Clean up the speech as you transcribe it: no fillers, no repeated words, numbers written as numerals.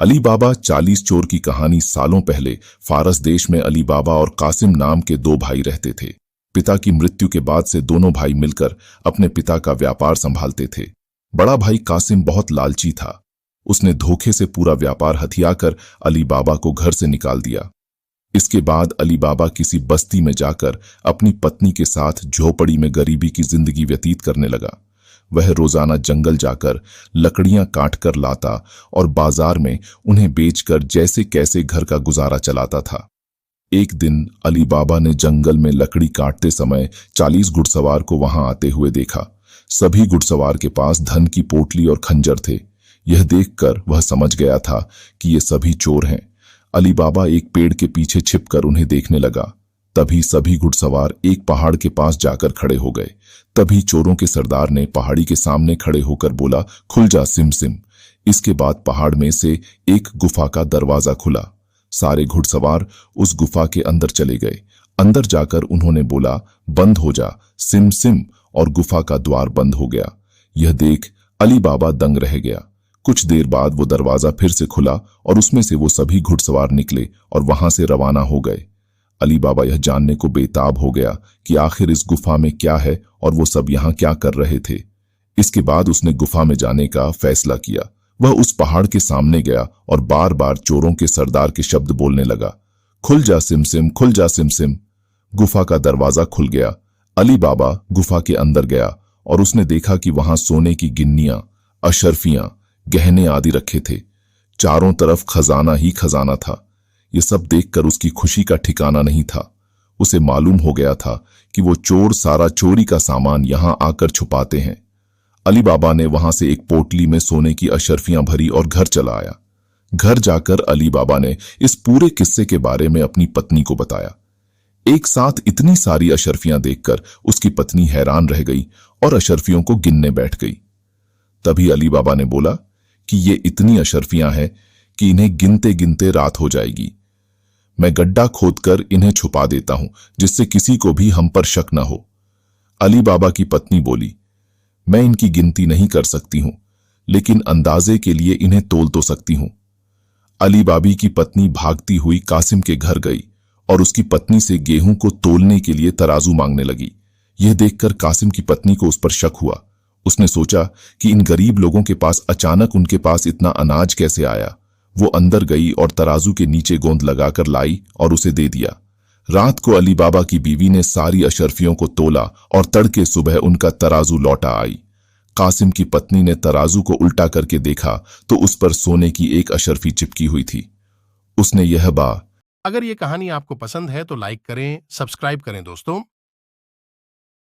अली बाबा 40 चोर की कहानी सालों पहले फारस देश में अली बाबा और कासिम नाम के दो भाई रहते थे। पिता की मृत्यु के बाद से दोनों भाई मिलकर अपने पिता का व्यापार संभालते थे। बड़ा भाई कासिम बहुत लालची था। उसने धोखे से पूरा व्यापार हथियाकर अली बाबा को घर से निकाल दिया। इसके बाद अली बाबा किसी बस्ती में जाकर अपनी पत्नी के साथ झोपड़ी में गरीबी की जिंदगी व्यतीत करने लगा। वह रोजाना जंगल जाकर लकड़ियां काट कर लाता और बाजार में उन्हें बेचकर जैसे कैसे घर का गुजारा चलाता था। एक दिन अली बाबा ने जंगल में लकड़ी काटते समय 40 घुड़सवार को वहां आते हुए देखा। सभी घुड़सवार के पास धन की पोटली और खंजर थे। यह देखकर वह समझ गया था कि ये सभी चोर हैं। अली बाबा एक पेड़ के पीछे छिपकर उन्हें देखने लगा। तभी सभी घुड़सवार एक पहाड़ के पास जाकर खड़े हो गए। तभी चोरों के सरदार ने पहाड़ी के सामने खड़े होकर बोला, खुल जा सिम सिम। इसके बाद पहाड़ में से एक गुफा का दरवाजा खुला। सारे घुड़सवार उस गुफा के अंदर चले गए। अंदर जाकर उन्होंने बोला, बंद हो जा सिम सिम, और गुफा का द्वार बंद हो गया। यह देख अली बाबा दंग रह गया। कुछ देर बाद वो दरवाजा फिर से खुला और उसमें से वो सभी घुड़सवार निकले और वहां से रवाना हो गए। अली बाबा यह जानने को बेताब हो गया कि आखिर इस गुफा में क्या है और वो सब यहाँ क्या कर रहे थे। इसके बाद उसने गुफा में जाने का फैसला किया। वह उस पहाड़ के सामने गया और बार बार चोरों के सरदार के शब्द बोलने लगा, खुल जा सिम सिम, खुल जा सिम सिम। गुफा का दरवाजा खुल गया। अली बाबा गुफा के अंदर गया और उसने देखा कि वहां सोने की गिन्नियां, अशर्फियां, गहने आदि रखे थे। चारों तरफ खजाना ही खजाना था। ये सब देखकर उसकी खुशी का ठिकाना नहीं था। उसे मालूम हो गया था कि वो चोर सारा चोरी का सामान यहां आकर छुपाते हैं। अली बाबा ने वहां से एक पोटली में सोने की अशर्फियां भरी और घर चला आया। घर जाकर अली बाबा ने इस पूरे किस्से के बारे में अपनी पत्नी को बताया। एक साथ इतनी सारी अशर्फियां देखकर उसकी पत्नी हैरान रह गई और अशर्फियों को गिनने बैठ गई। तभी अली बाबा ने बोला कि ये इतनी अशर्फियां हैं कि इन्हें गिनते गिनते रात हो जाएगी। मैं गड्ढा खोदकर इन्हें छुपा देता हूं जिससे किसी को भी हम पर शक न हो। अली बाबा की पत्नी बोली, मैं इनकी गिनती नहीं कर सकती हूं, लेकिन अंदाजे के लिए इन्हें तोल तो सकती हूं। अली बाबी की पत्नी भागती हुई कासिम के घर गई और उसकी पत्नी से गेहूं को तोलने के लिए तराजू मांगने लगी। यह देखकर कासिम की पत्नी को उस पर शक हुआ। उसने सोचा कि इन गरीब लोगों के पास अचानक उनके पास इतना अनाज कैसे आया। वो अंदर गई और तराजू के नीचे गोंद लगाकर लाई और उसे दे दिया। रात को अली बाबा की बीवी ने सारी अशर्फियों को तोला और तड़के सुबह उनका तराजू लौटा आई। कासिम की पत्नी ने तराजू को उल्टा करके देखा तो उस पर सोने की एक अशर्फी चिपकी हुई थी। उसने यह बात। अगर ये कहानी आपको पसंद है तो लाइक करें, सब्सक्राइब करें दोस्तों।